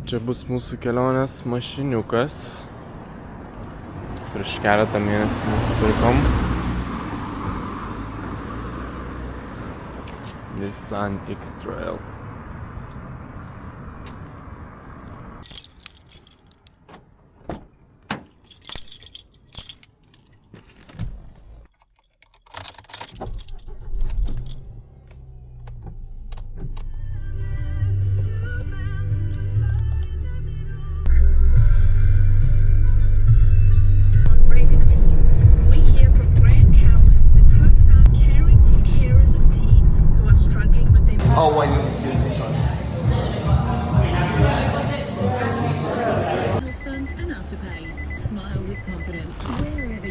Čia bus mūsų kelionės mašiniukas. Prieš keletą mėnesių nusipirkom. Nissan X-Trail.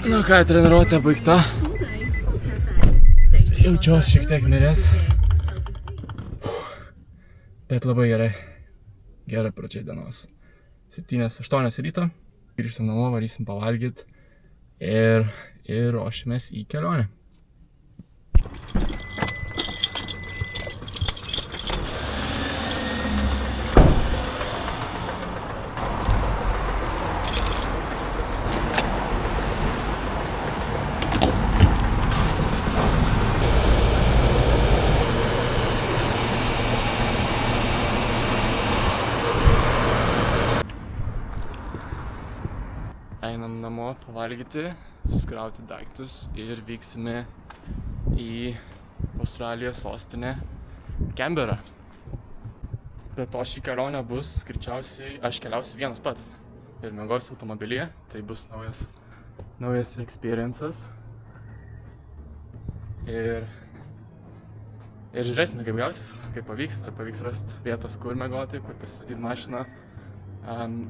Nu ką, treniruotė baigta. Jaučiuosi šiek tiek miręs. Bet labai gerai. Gerai pradžiai dienos. 7-8 ryto. Grįžtam namo, varysim pavalgyt. Ir ruošimės į kelionę. Einam namo pavalgyti, susikrauti daiktus ir vyksime į Australijos sostinę Canberrą. Bet to šį kelionę bus, greičiausiai, aš keliausiu vienas pats ir miegosiu automobilyje, tai bus naujas experiences. Ir žiūrėsime, kaip gausis, kaip pavyks, ar pavyks rasti vietos, kur miegoti, kur pasistatyti mašiną.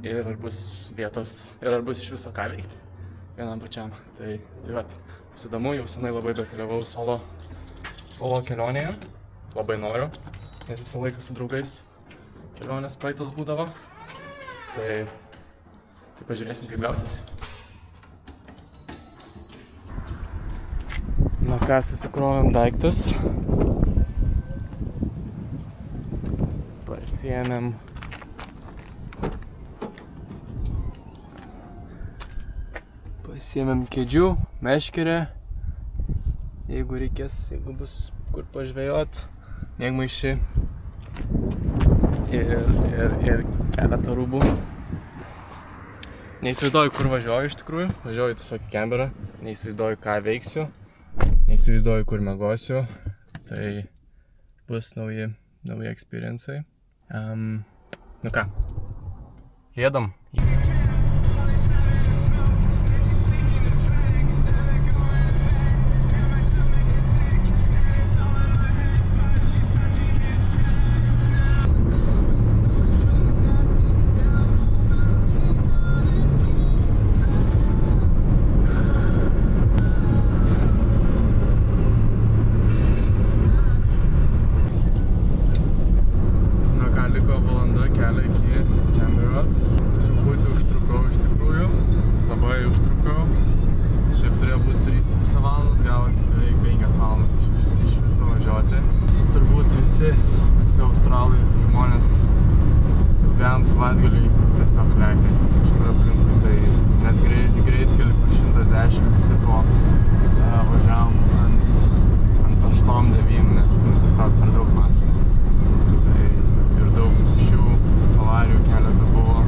Ir ar bus vietos, ir ar bus iš viso ką veikti vienam pačiam. Tai vat, bus įdomu, jau senai labai daug keliavau solo kelionėje. Labai noriu, nes visą laiką su draugais kelionės praeitos būdavo. Tai pažiūrėsim, kaip gausis. Na ką, susikrovėm daiktus. Pasiėmėm kėdžių, meškerę, jeigu reikės, jeigu bus kur pažvejot, mėgmaišį ir keletą rūbų. Neįsivaizduoju, kur važiuoju iš tikrųjų, važiuoju tiesiog į Canberrą, neįsivaizduoju, ką veiksiu, neįsivaizduoju, kur miegosiu, tai bus nauji experience'ai. Nu ką, jėdam. Visi australai, visi žmonės ilgam savaitgaliui tiesiog lekia kažkur aplinkui, tai net greitkelį per 110 visi važiavom ant 8-9, nes tiesiog per daug mašinų. Tai ir daug spūsčių, avarijų keletą buvo.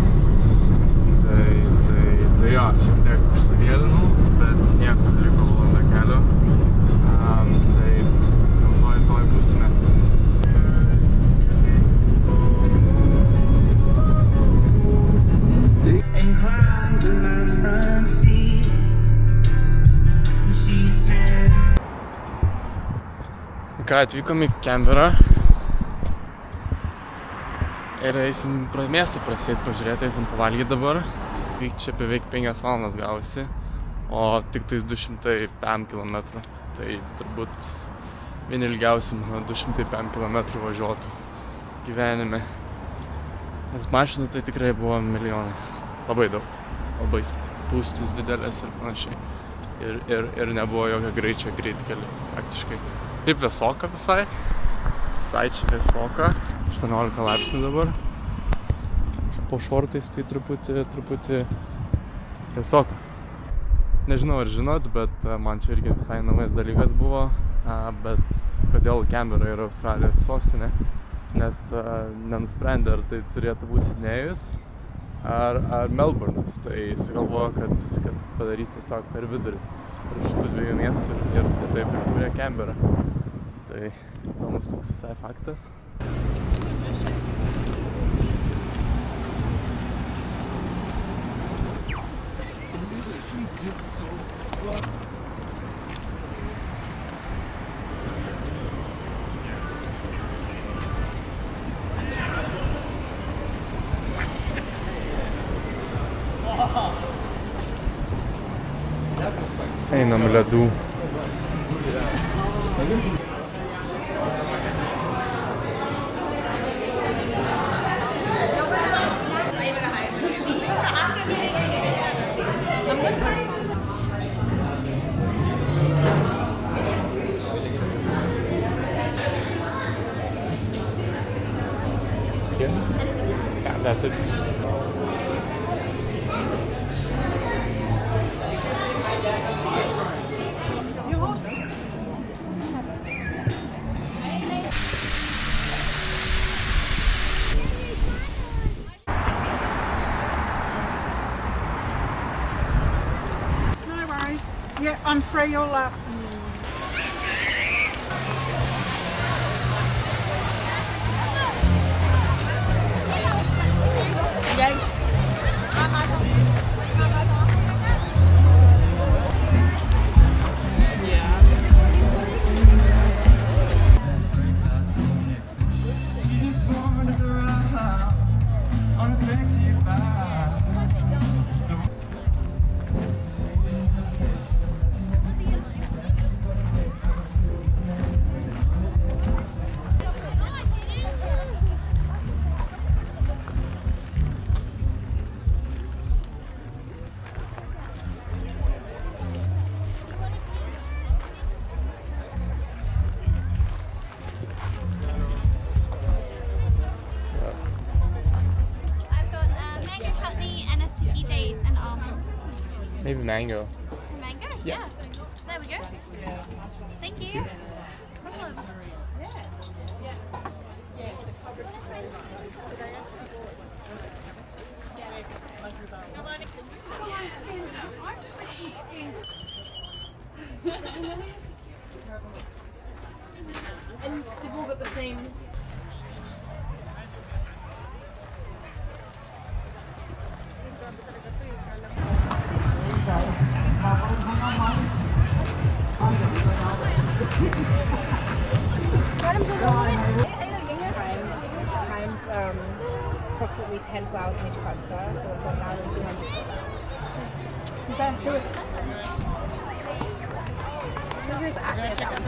Tai jo, šiek tiek užsivėlinau, bet nieko, liko valanda kelio. Tai jau toj būsime. Ką, atvykom į Canberrą ir eisim miestą prasėti, pažiūrėti, eisim pavalgyti dabar. Čia beveik 5 valandas gavosi, o tik tais 200 km. Tai turbūt vieni ilgiausi mano 200 km važiuotų gyvenime. Nes mašinų tai tikrai buvo milijonai. Labai daug, labai stipriai. spūstis didelės ir panašiai. Ir nebuvo jokio greitkelio praktiškai. Taip vėsoka visai čia vėsoka, 18 laipsnių dabar. Po šortais tai truputį vėsoka. Nežinau ar žinot, bet man čia irgi visai naujas dalykas buvo, bet kodėl Canberra yra Australijos sostinė, nes nenusprendė, ar tai turėtų būti Sidnėjus ar Melburnas. Tai sugalvojo, kad padarys tiesiog per vidurį šitų dviejų miestų ir taip ir kūrė Canberra. Tai įdomus toks visai faktas. Einam ledų. Yeah, that's it. Yeah, on Frayola. Maybe mango. Mango? Yeah. There we go. Thank you. Problem. And they've all got the same. Times approximately 10 flowers in each cluster, so it's 1,200. Do it. Maybe it's actually that one.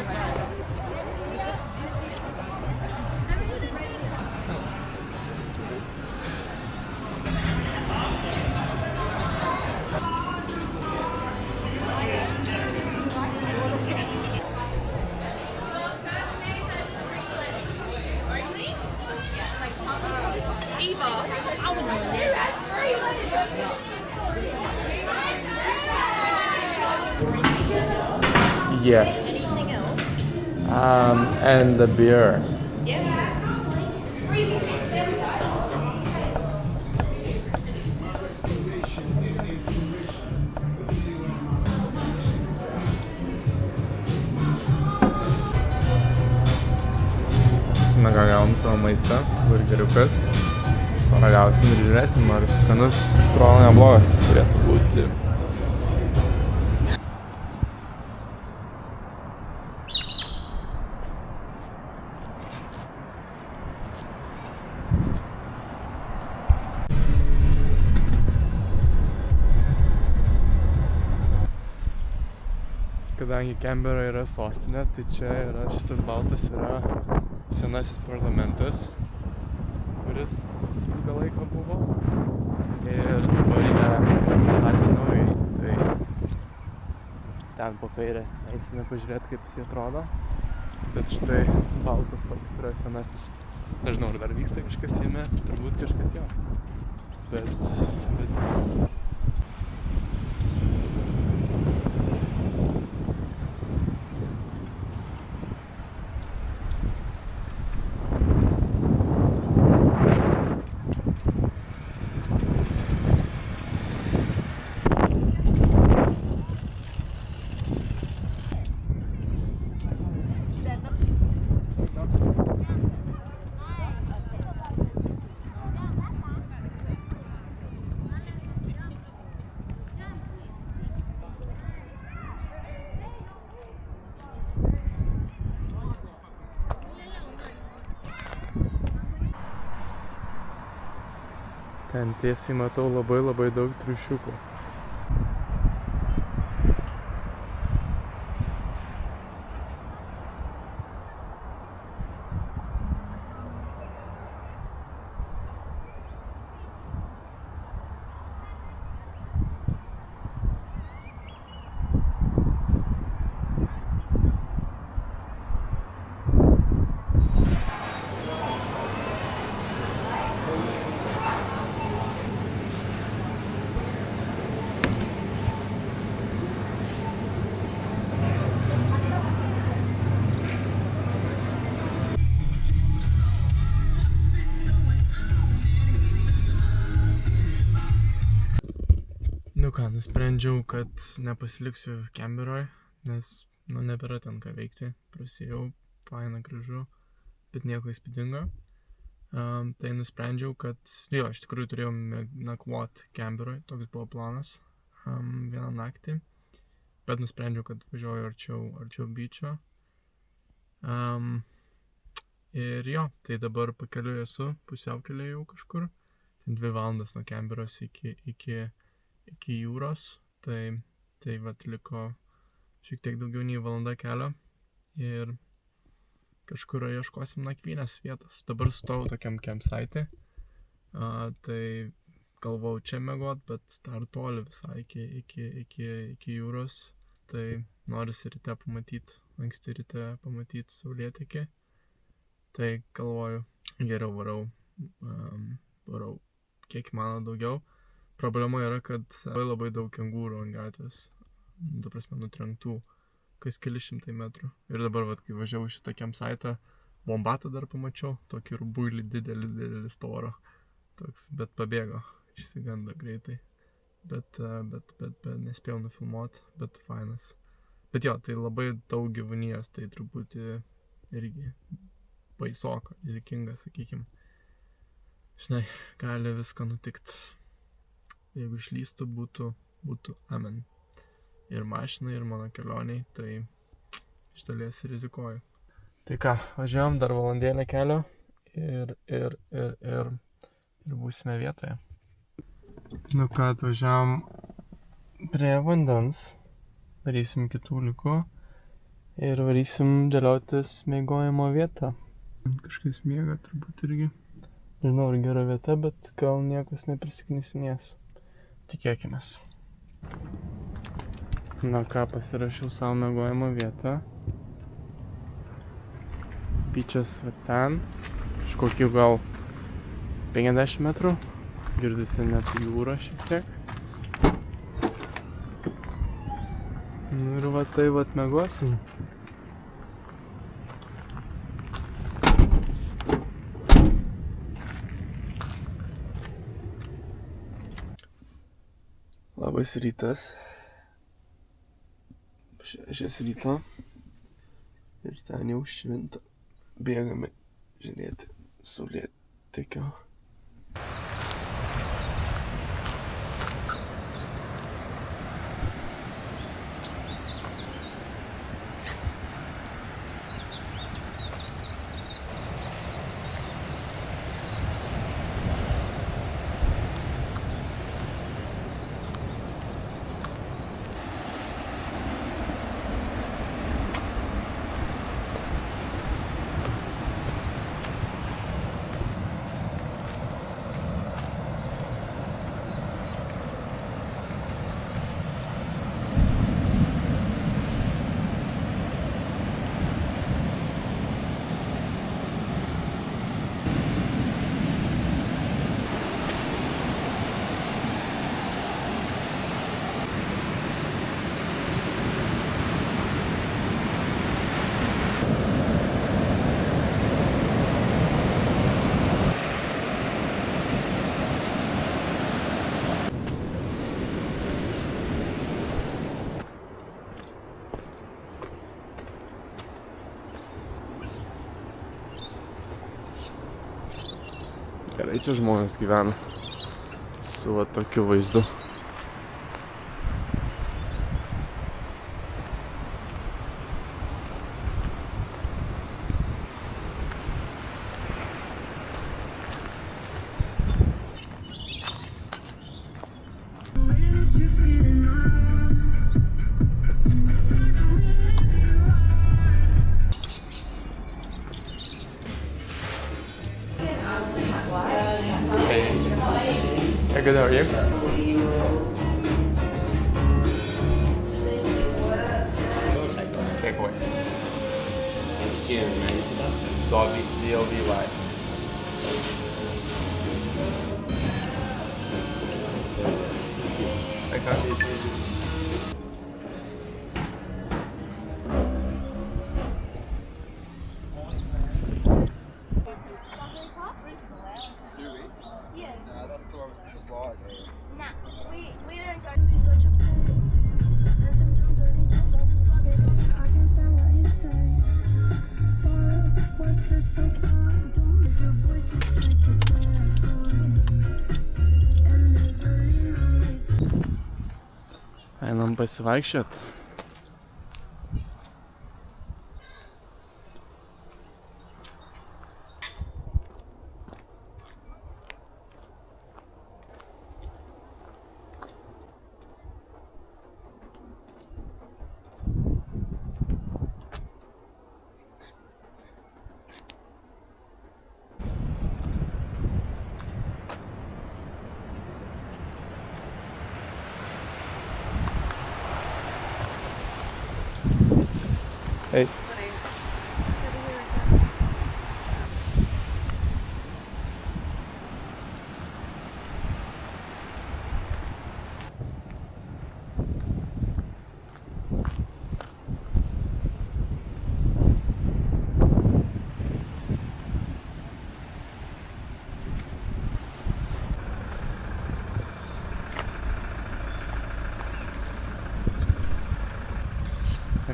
Yeah. And the beer. Na ką, gavom savo maistą, burgeriukas. Paragausim ir žiūrėsim, ar skanus, atrodo neblogas turėtų būti. Kadangi Canberra yra sostinė, tai čia yra šitas baltas yra senasis parlamentas, kuris ilgą laiką buvo. ir dabar jie statė naujai, tai ten po kairę eisime pažiūrėti, kaip jis atrodo. Bet štai baltas toks yra senasis, nežinau, ar dar vyksta kažkas jame, turbūt kažkas jo. Bet... Ten tiesiai matau labai daug triušiukų. Nu ką, nusprendžiau, kad nepasiliksiu Canberroj, nes, nebėra ten ką veikti. Prasėjau, faina, gražu, bet nieko įspūdingo. Tai nusprendžiau, kad, iš tikrųjų turėjau nakvot Canberroj, toks buvo planas, vieną naktį. Bet nusprendžiau, kad važiuoju arčiau beach'o. Ir tai dabar pakeliu esu, pusiaukelėje jau kažkur. 2 valandas nuo Canberros iki jūros, tai vat liko šiek tiek daugiau nei valanda kelio ir kažkur ieškosim nakvynės vietos. Dabar stovau tokiam campsite, tai galvojau čia miegot, bet dar toli visai iki jūros, tai norisi ryte pamatyti, anksti ryte pamatyti saulėtekį, tai galvoju, geriau varau kiek įmanoma daugiau. Problema yra, kad labai daug kengūrų ant gatvės, ta prasme nutrenktų, kas keli šimtai metrų. Ir dabar, kai važiavau šitą campsite'ą, Wombatą dar pamačiau, tokį rubuilį didelį storą, toks, bet pabėgo, išsigando greitai, bet nespėjau nufilmuoti, bet fainas. Bet tai labai daug gyvūnijos, tai truputį irgi baisoka, rizikinga, sakykim. Žinai, gali viską nutikti. Jeigu išlystų, būtų amen. Ir mašinai, ir mano kelioniai, tai iš dalies rizikuoju. Tai ką, važiuojam dar valandėlę kelio ir būsime vietoje. Nu ką, atvažiavam prie vandens, varysim kitų likų ir varysim dėliotis miegojimo vietą. Kažkas miega turbūt irgi. Nežinau, ar gera vieta, bet gal niekas neprisiknisinės. Tikėkimės. Na ką, pasirašiau savo miegojimo vietą. Beach'as va ten, kažkokių gal 50 metrų. Girdisi net jūra šiek tiek. Nu ir va tai miegosim. Labas rytas. 6 ryto. Ir ten jau švinta. Bėgame žiūrėti saulėtekio. gerai čia žmonės gyvena su va tokiu vaizdu. Hey, good, how are you? Takeaway. DOVY. Thanks, man. That's the one with the slides. Nah, we don't go. Einam pasivaikščiot. Hey.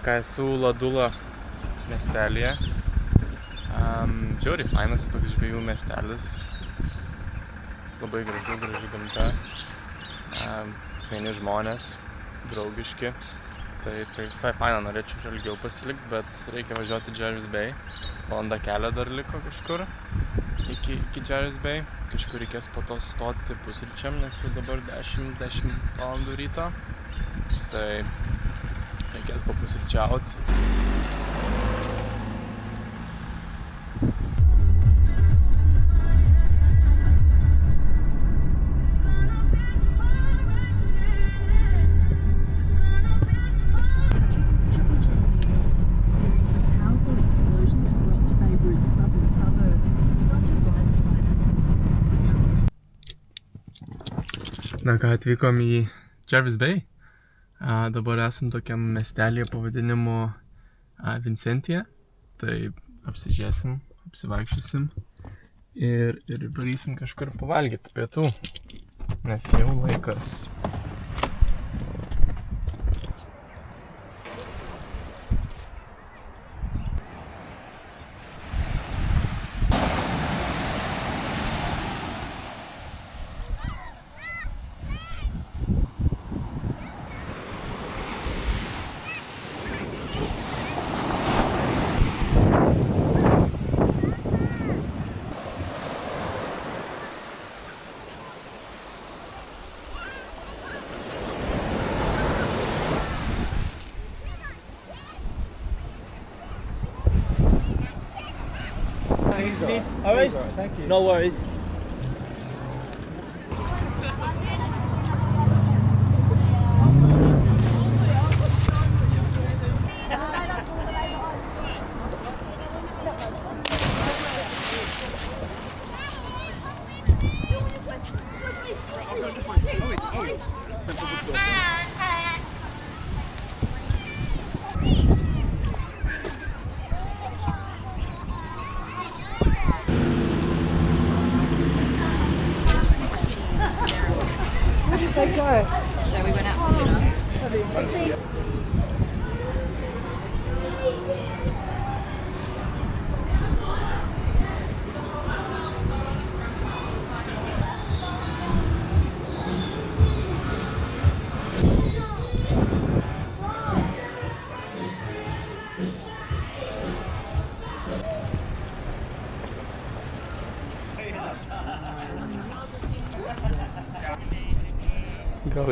Ką esu Ladula miestelėje. Žiauriai fainas toks žvejų miestelis. Labai graži gamta. Faini žmonės, draugiški. Tai visai faina, norėčiau čia ilgiau pasilikti, bet reikia važiuoti Jervis Bay. Valanda kelio dar liko kažkur iki Jervis Bay. Kažkur reikės po to stoti pusryčiam, nes jau dabar 10 valandų ryto. Tai reikės papusryčiauti. Na ką, atvykom į Jervis Bay. Dabar esam tokiam miestelėje pavadinimu Vincentija. Tai apsižiūrėsim, apsivaikščiosim ir varysim kažkur pavalgyti pietų, nes jau laikas. All right. Thank you. No worries. So we went out for dinner.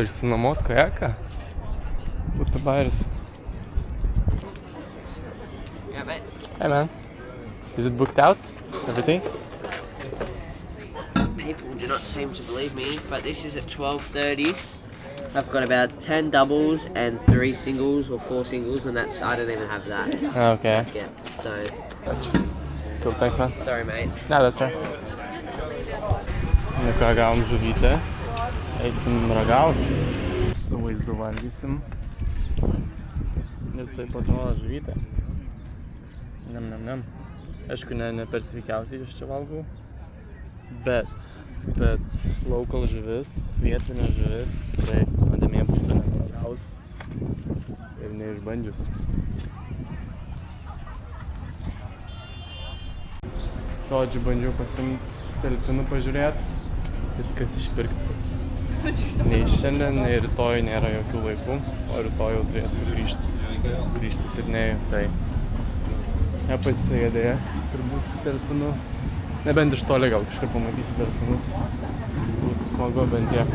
išsinuomot kajaką? Būtų bairis. Yeah, mate. Hey man, is it booked out? Everything? People do not seem to believe me, but this is at 12:30. I've got about 10 doubles and 3 singles or 4 singles, and that's, I don't even have that Okay. yet. So, Gotcha. Cool, thanks man. sorry, mate. No, that's right. Nu ką, gavom žuvytę. Eisim ragaut. Su vaizdu valgysim. Ir taip atrodo žuvytė. Nem. Aišku, ne per sveikiausiai iš čia valgau. Bet local žuvis, vietinė žuvis, tikrai nuodėmė būtų neparagaus ir neišbandžius. Žodžiu, bandžiau pasimt delfinų pažiūrėt, viskas išpirkti. Nei šiandien, nei rytoj nėra jokių laikų, o rytoj jau turėsiu grįžti Sidnėjų, tai nepasisekė dėja, turbūt delfinų. Nebent iš toli gal kažkur pamatysiu delfinus, būtų smagu bent tiek.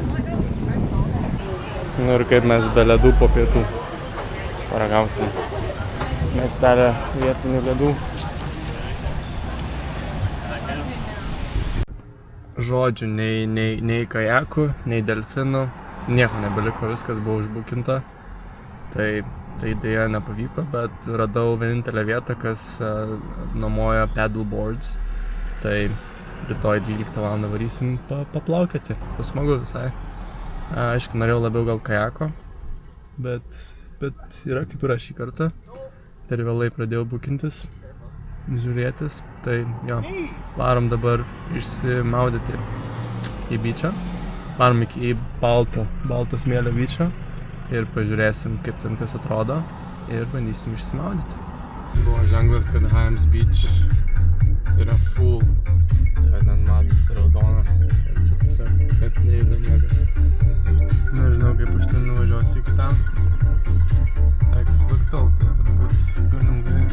Nu ir kaip mes be ledų po pietų paragausim miestelę vietinių ledų. Žodžių, nei kajakų, nei delfinų, nieko nebeliko, viskas buvo užbukinta. Tai dėja nepavyko, bet radau vienintelę vietą, kas nuomoja paddleboards. Tai rytoj 12 val. Varysim paplaukioti, bus smagu visai. Aišku, norėjau labiau gal kajako, bet yra kaip yra šį kartą. Per vėlai pradėjau bukintis, žiūrėtis, tai jo, varom dabar išsimaudyti į beachą. Varom į balto smėlio beachą ir pažiūrėsim, kaip ten kas atrodo ir bandysim išsimaudyti. Buvo ženklas, kad Hyams Beach yra full, tai ten matosi raudona, čia tiesiog net nejuda niekas. Nežinau, kaip aš ten nuvažiuosiu iki ten. Teks luktelt, tai turbūt gan ilgai.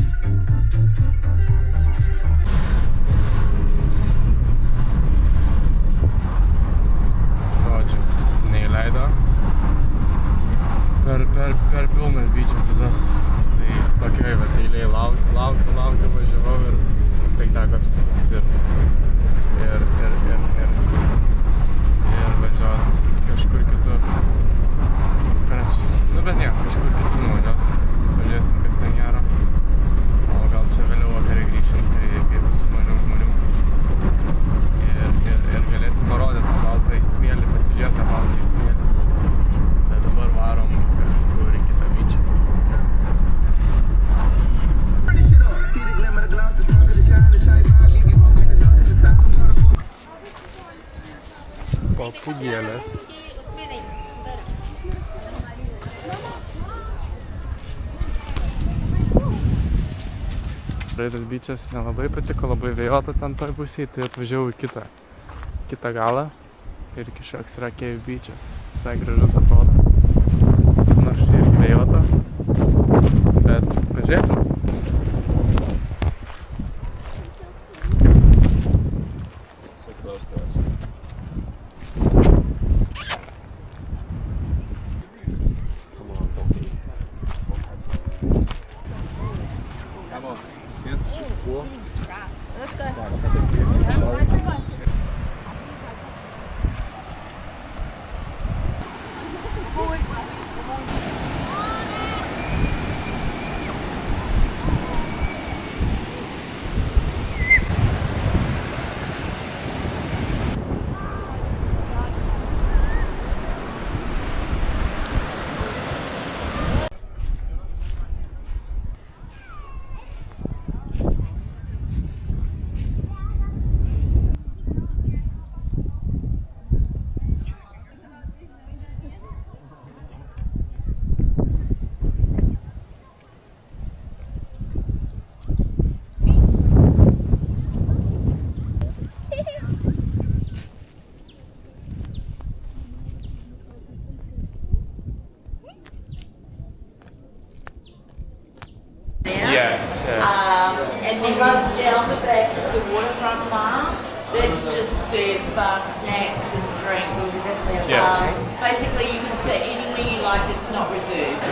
Žodžiu, neįleido. Per pilnas beachas visas. Tai tokioj vat eilėj laukiu, važiavau ir vis tiek teko apsisukti ir važiuot kažkur kitur. Nu bet nieko, kažkur kitur nuvažiuosim. Pažiūrėsim, kas ten gero. O gal čia vėliau vakarė grįšim, kai bus mažiau žmonių. Ir galėsim parodyti tą baltąjį smėlį, pasižiūrėti tą baltąjį smėlį. Bet dabar varom kažkur į kitą beachą. Papūgėlės. Tas beachas nelabai patiko, labai vėjota ten toj pusėj, tai atvažiavau į kitą galą ir kažkoks yra Cave Beachas. Visai gražus atrodo. Nors čia irgi vėjota, bet pažiūrėsim. And then down the back is the waterfront bar. That just serves bar snacks and drinks. drinks. It was definitely Yeah. basically, you can sit anywhere you like. It's not reserved.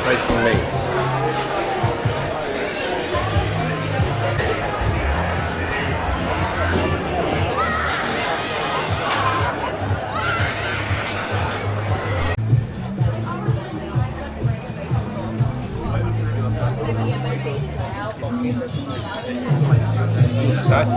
Nice and neat. That's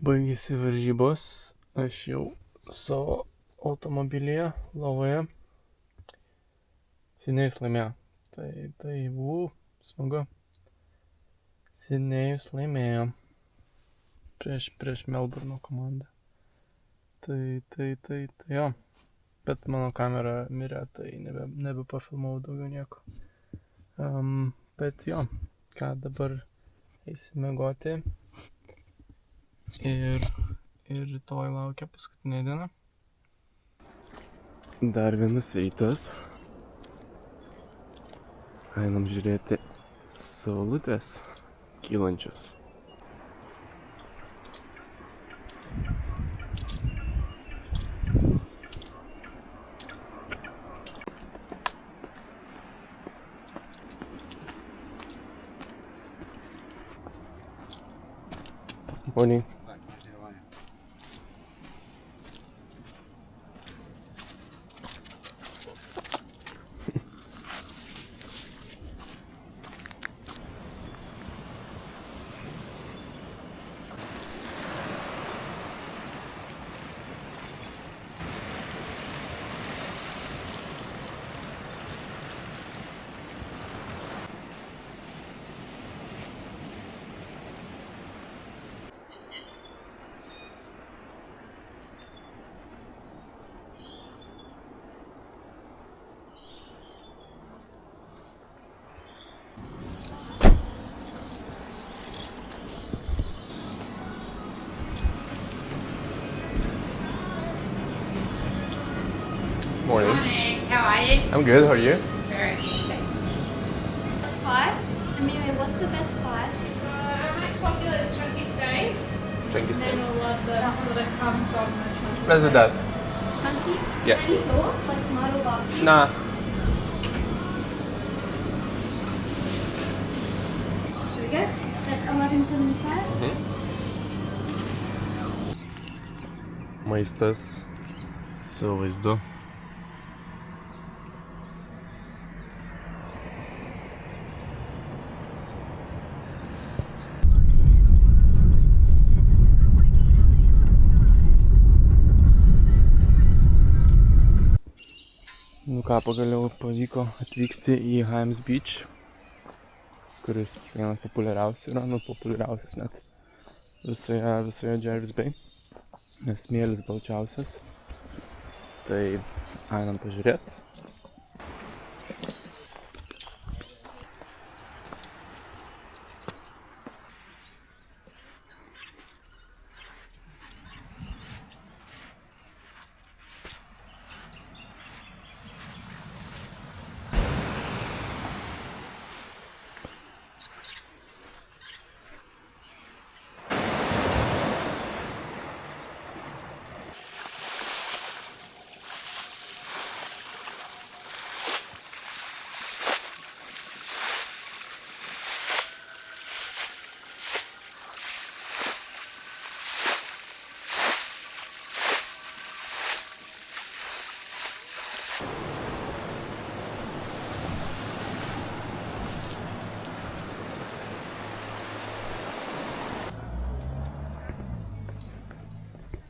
baigėsi varžybos, aš jau savo automobilyje, lovoje. Sidnėjus laimėjo. Tai smagu. Sidnėjus laimėjo prieš Melburno komandą. Tai jo. Bet mano kamera mirė, tai nebepafilmavau daugiau nieko. Bet jo, ką dabar eisim miegoti. Ir rytoj laukia paskutinė diena. Dar vienas rytas. Einam žiūrėti saulutės kylančios. Morning. Morning. How are you? I'm good, how are you? Very good. Best part? I mean, what's the best part? Our most popular is chunky steak. Chunky steak. And all of the muscle that come from the chunky. Where's that? Chunky? Yeah. Any sauce? Like tomato barbecue? Nah. There we go. That's $11.75. Maistas su vaizdu. Nu ką, pagaliau pavyko atvykti į Hyams Beach, kuris vienas populiariausių yra, populiariausias net visoje Jervis Bay, nes smėlis balčiausias, tai einam pažiūrėti.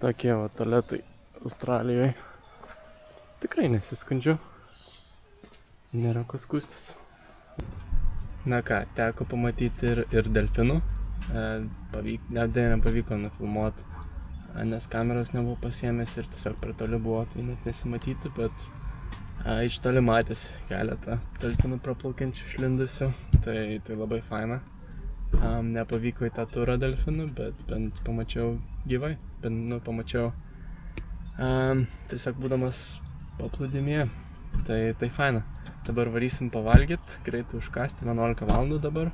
Tokie va tualetai Australijoje. Tikrai nesiskundžiu. Nėra ko skųstis. Na ką, teko pamatyti ir delfinų. Nepavyko nufilmuoti, nes kameros nebuvo pasiėmęs ir tiesiog per toli buvo, tai net nesimatytų, bet iš toli matėsi keletą delfinų praplaukiančių išlindusių, tai labai faina. Nepavyko į tą turą delfinų, bet bent pamačiau gyvai, pamačiau tiesiog būdamas paplūdimyje, tai faina. Dabar varysim pavalgyt, greitai užkasti, 11 valandų dabar,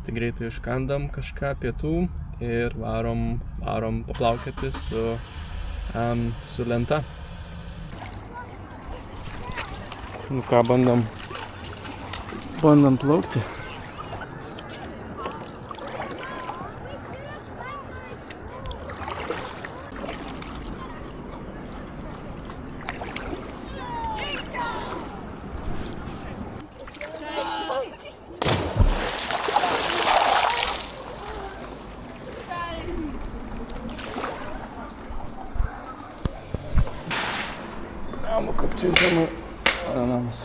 tai greitai užkandam kažką pietų ir varom paplaukioti su lenta. Nu ką, bandom plaukti. Kaip čia žemai namas.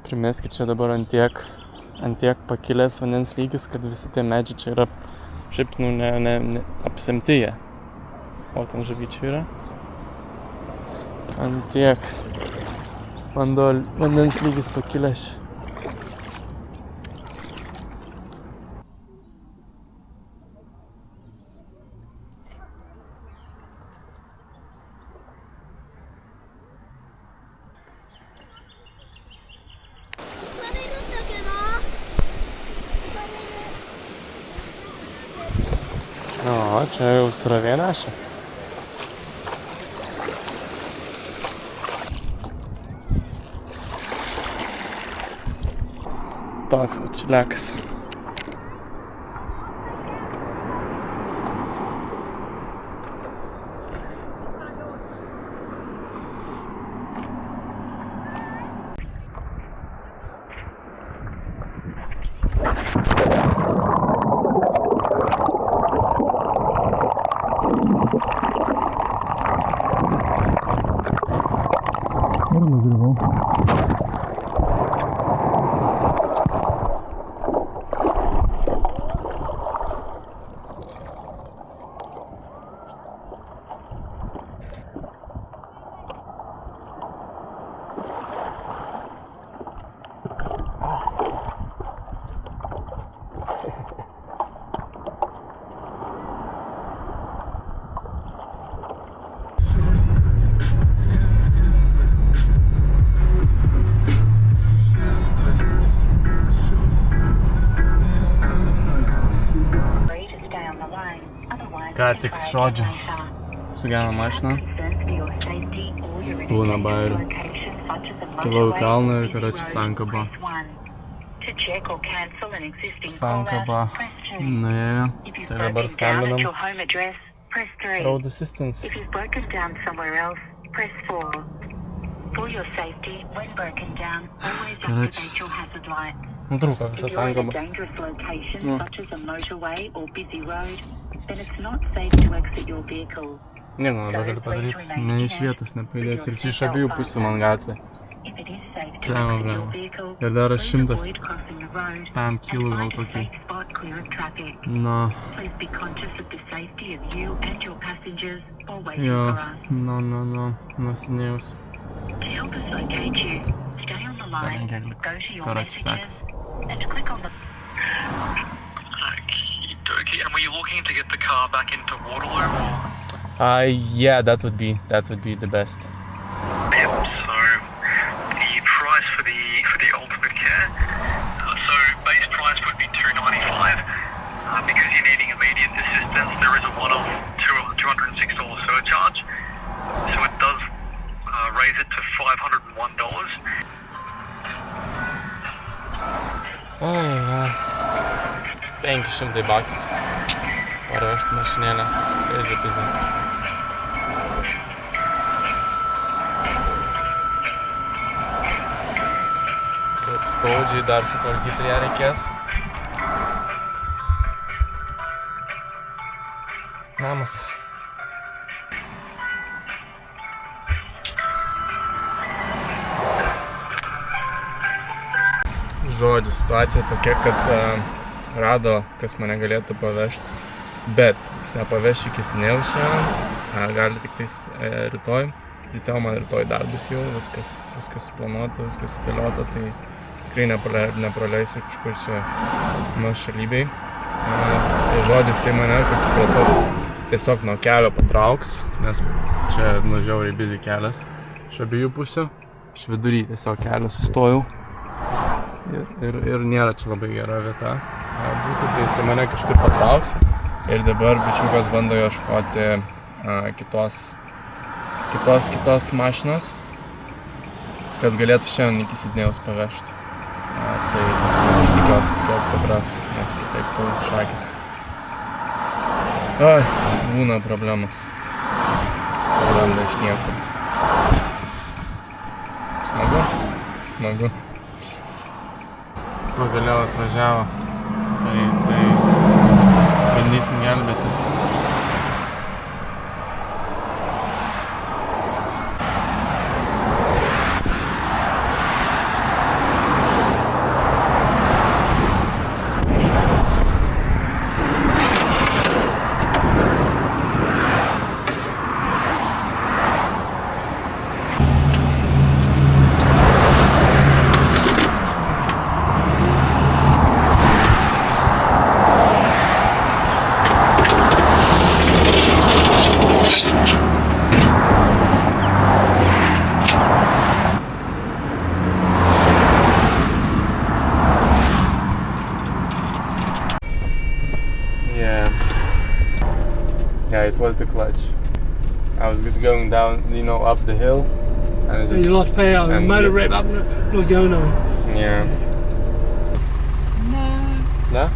Primeskit, čia dabar ant tiek pakilęs vandens lygis, kad visi tie medžiai čia yra šiaip ne apsemti jie. O ten žuvyčių yra. Ant tiek vandens lygis pakilęs. O, čia jau srovė neša. Toks čiliakas. Ką tik žodžiu sugyveno mašiną, būna bairių, kilau į kalną ir karočią sankaba. Sankaba nuėjo, tai dabar skambinam Road Assistance. Karočią, nutrūko visą sankabą. Nieko nebegaliu padaryti, ne iš vietos nepajudės ir čia iš abiejų pusių man gatvė. Blema. Ir dar 100 kilų gal kokį. No. Jo, no, nusinėjus. Karočią sekasi. And were you looking to get the car back into Waterloo? Yeah, that would be the best. Yep. So the price for the ultimate care. So base price would be $295. Because you're needing immediate assistance, there is a one-off $206 surcharge. So it does raise it to $501. $500 paruošti mašinėlę. Pizza. Kaip skaudžiai dar sutvarkyti ją reikės. namas. Žodžiu, situacija tokia, kad rado, kas mane galėtų pavežti, bet jis nepaveš iki Sidnėjaus šiandien, gali tik tais rytoj. Rytoj man rytoj darbus jau, viskas suplanuota, viskas sudėliota, tai tikrai nepraleisiu kažkur čia nuošalybėj. Tai žodžiu, jisai mane, kaip supratau, tiesiog nuo kelio patrauks, nes čia žiauriai busy kelias iš abiejų pusių. Iš vidury tiesiog kelio sustojau. Ir nėra čia labai gera vieta būti, tai jisai mane kažkur patrauks ir dabar bičiukas bando ieškoti kitos mašinos, kas galėtų šiandien iki Sidnėjaus pavežti. Tai tikiuosi, kad ras, nes kitaip tu šakis. Būna problemas. Atsiranda iš niekur. Smagu. Pagaliau atvažiavo, tai bandysim gelbėtis. Yeah, it was the clutch. I was going down, up the hill. And you lost power and made a rev up, not going on. Yeah. No?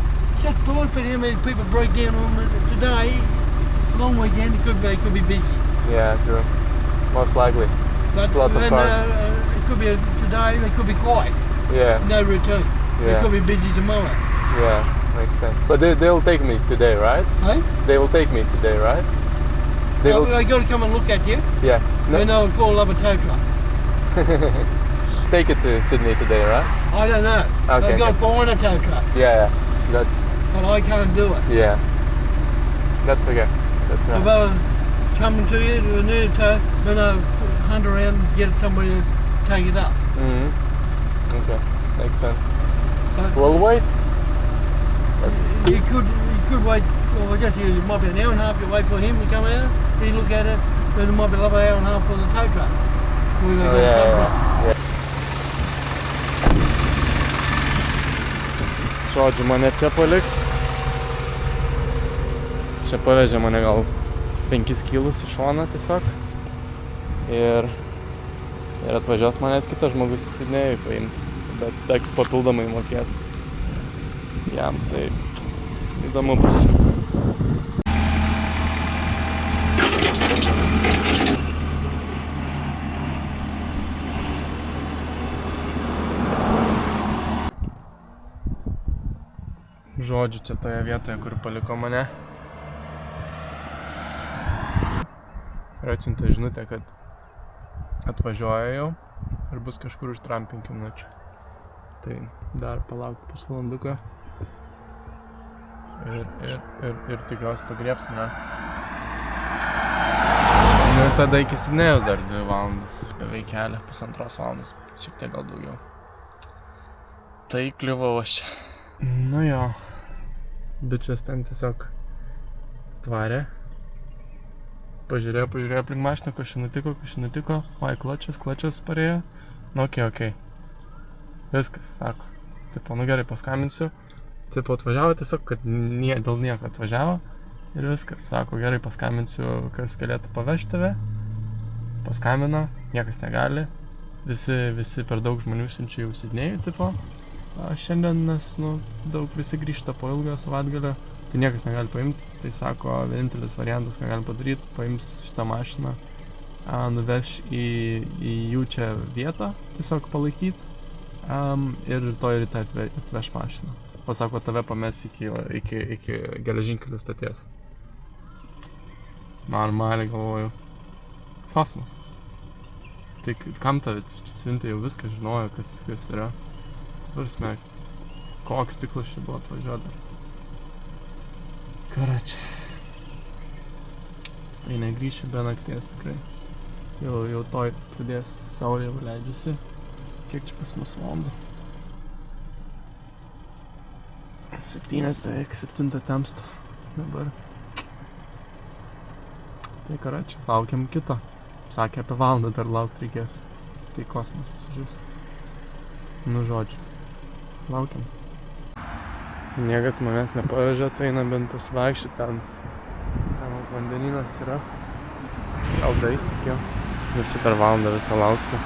Just thought, but how many people break down on it today? Long weekend, it could be busy. Yeah, true. Most likely. There's lots of cars. It could be today, it could be quiet. Yeah. No routine. Yeah. It could be busy tomorrow. Yeah, makes sense. But they'll take me today, right? Hey? They will take me today, right? They got to come and look at you. Yeah. Then they'll call up a tow truck. Take it to Sydney today, right? I don't know. Okay. They've got to find a tow truck. Yeah. But I can't do it. Yeah. That's okay. That's If I was coming to you to a new tow, then I'll hunt around and get somebody to take it up. Mm-hmm. Okay. Makes sense. But we'll wait. You could wait. Well, it might be an hour and a half. You wait for him to come out. He look at it. Then it might be another hour and a half for the tow truck. Yeah. Žodžiu, mane čia paliks. Čia pavežė mane gal 5 kilus iš šoną tiesiog. Ir atvažiuos manęs kitas žmogus į Sidnėjų paimti. Bet teks papildomai mokėti. Jam tai įdomu bus. Žodžiu, čia toje vietoje, kur paliko mane. Ir atsiuntė žinutę, kad atvažiuoja jau ir bus kažkur už 5 minučių. Tai dar palauk pusvalanduką. Ir tikiuosi pagriebs mane. Ir tada iki Sidnėjaus dar 2 valandas, beveik kelią, 1,5 valandas, šiek tiek gal daugiau. Tai kliuvau aš čia. Nu jo, bičias ten tiesiog tvarė. Pažiūrėjo aplink mašiną, ko čia nutiko. Oi, klačias parėjo. Nu, okei. Viskas, sako. Tipo, nu gerai, paskambinsiu. Tipo, atvažiavo tiesiog, kad dėl nieko atvažiavo. Ir viskas, sako, gerai, paskambinsiu, kas galėtų pavežti tave. Paskambino, niekas negali. Visi per daug žmonių siunčia jau Sidnėjų, tipo. Šiandien, nes, daug visi grįžta po ilgą savaitgalio. Tai niekas negali paimti. Tai sako, vienintelis variantas, ką gali padaryti, paims šitą mašiną, nuveš į jų čia vietą, tiesiog palaikyti. Ir rytoj ryte atveš mašiną. O sako, tave pames iki geležinkelio stoties. Normaliai galvoju. Kosmosas. Tai kam tave čia siuntė, jau viską žinojo, kas yra. Prasme, koks stiklas čia buvo atvažiuota. Karačia. Tai negrįšiu be nakties tikrai. Jau toj pradės saulė jau leidžiasi. Kiek čia pas mus valandų? 7 beveik, 7 temsta dabar. Tai karačia, laukiam kito. Sakė, apie valandą dar laukt reikės. Tai kosmosas žis. Nu žodžiu. Laukiam. Niekas manęs nepavežė, tai eina bent pasivaikščioti ten. Ten ant vandeninas yra. Gal daisikiu. Visi per valandą visą lauksiu.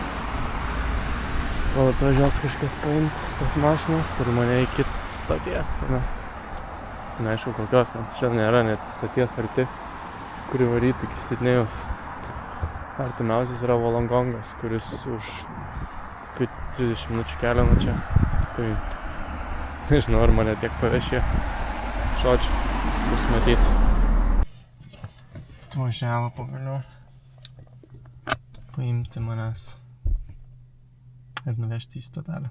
Kol atvažiuos kažkas paimt tas mašinas ir mane iki stoties, nes neaišku kokios, nes čia nėra net stoties arti, kuri varytų iki Sidnėjaus. Artimiausias yra Wollongongas, kuris už 30 minučių kelio nuo čia. Tai nežinau, ar mane tiek pavešė. Žodžiu, bus matyti. Atvažiavo pagaliau paimti manęs ir nuvežti į stotelę.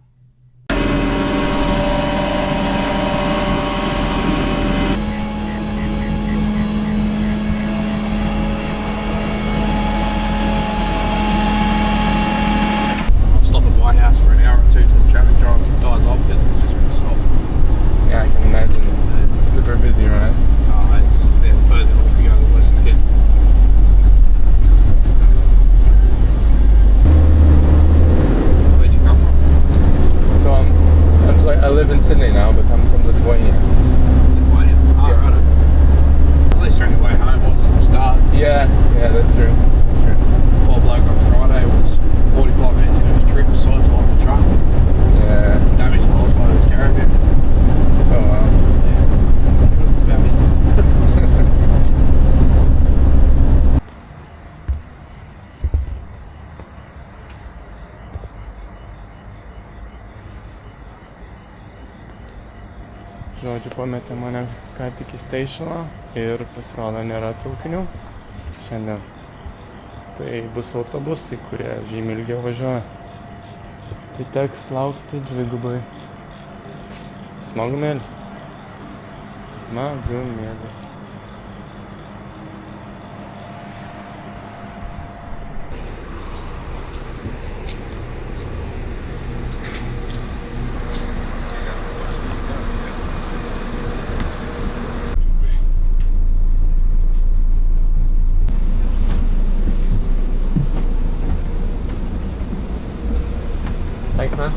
Stop at White House for an hour or two till the traffic dies off because it's just been stopped. Yeah, I can imagine. It's super busy, right? The further north we go, the worse it's getting. Where'd you come from? So I live in Sydney now, but I'm from Lithuania. Lithuania? Oh, Yeah. right. At least you're on your way home, wasn't at the start. Yeah, that's true. That's true. Poor bloke on Friday was 45 minutes into his trip, sideswiped the truck, Yeah. damaged the whole side of his caravan. Oh wow. It was about it. Žodžiu, pametė mane ką tik į stationą ir pasirodo nėra traukinių šiandien. Tai bus autobusai, kurie žymiai ilgiau važiuoja. Tai teks laukti dvigubai. Smagumėlis. Smagumėlis. Thanks, man.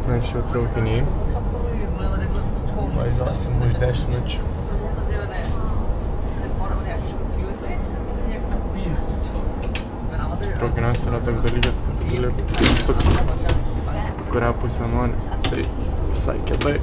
Mes jau traukiniai. Važiuosim už 10 minučių. Traukiniuose yra toks dalykas, kad tu gali sukti, kurią pusę nori. Tai visai kietai.